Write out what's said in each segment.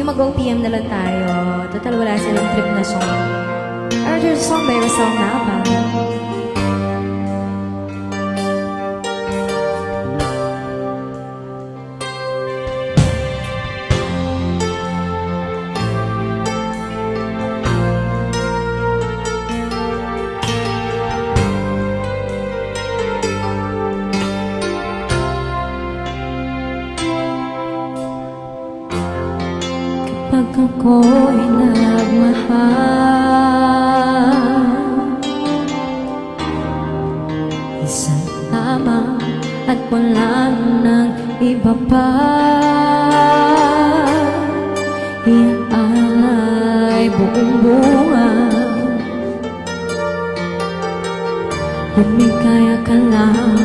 mag-OPM na lang tayo. Total, wala silang trip na song. Or there's a song by Rizal Nava. Pag ako'y nagmahal, isang lamang at wala nang iba pa. Iaalay buong buhay, lumikaya ka lang,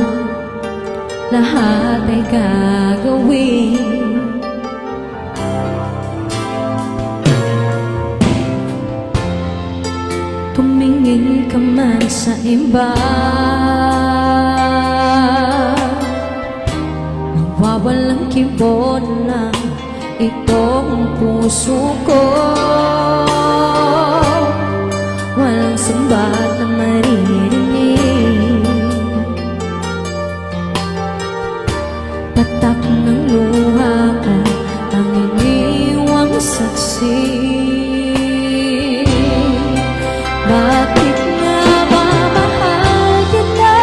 lahat ay gagawin. Tumingin ka man sa iba, mawawalang kibon lang itong puso ko. Walang sumbat na maririnig, patak ng luha ko ang iniwang saksi. Bakit nga ba mahal kita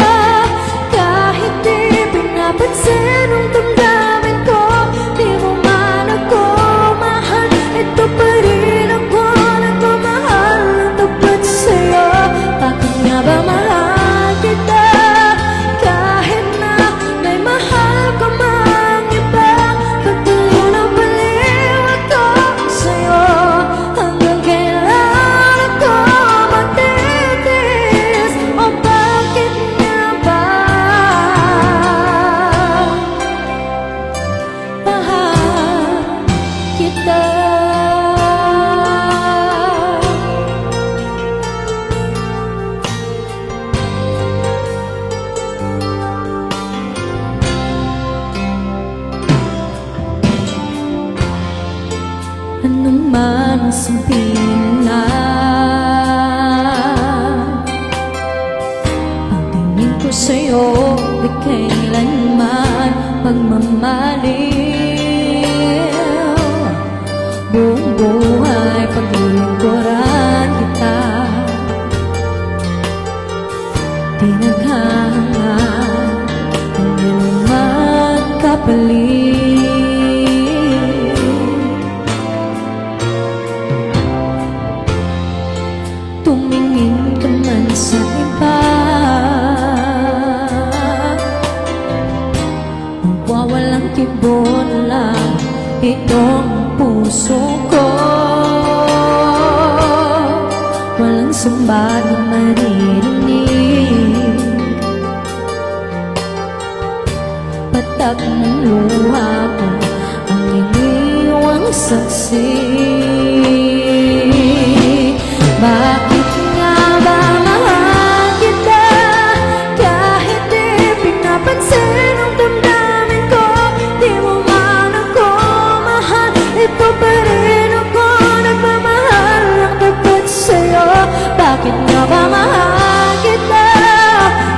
kahit di pinapansin ang damdamin ko? Di mo man ako mahal, ito pa rin ako nagmamahal ng tapat sa'yo. Bakit nga ba mahal kita kahit na may mahal ka mang iba? Patuloy na baliw ako sa'yo, hanggang kailan ako matitis? O bakit nga ba mahal kita? Ano man ang sabihin na, pagtingin ko sa'yo di kailanman pagmamaliw. Buong buhay paglilingkuran kita, di naghahangad kung inuman kapalit. Tumingin ka man sa iba, mawawalang kibon lang itong puso ko. Walang sumbat na maririnig, patak ng luha ko ang iniwang saksi. Bakit nga ba mahal kita kahit di pinapansin ang damdamin ko? Di mo man ako mahal, ito pa rin ako nagmamahal ng tapat sa'yo. Bakit nga ba mahal kita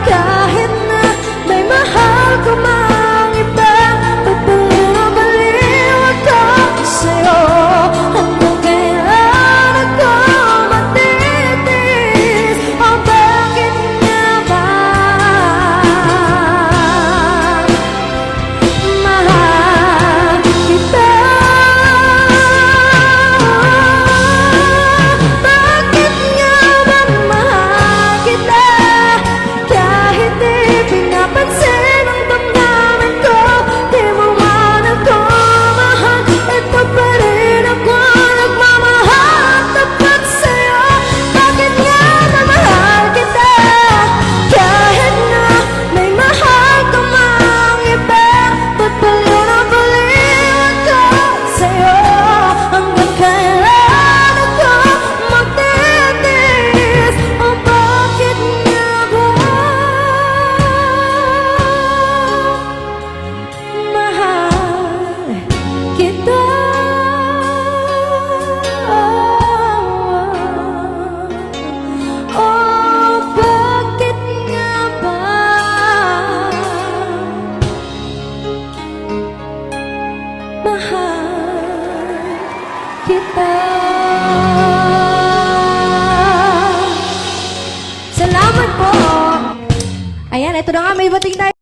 kahit na may mahal ka mang iba? Patuloy na baliw ako sa'yo, hanggang Ayan, ito na nga, may bating tayo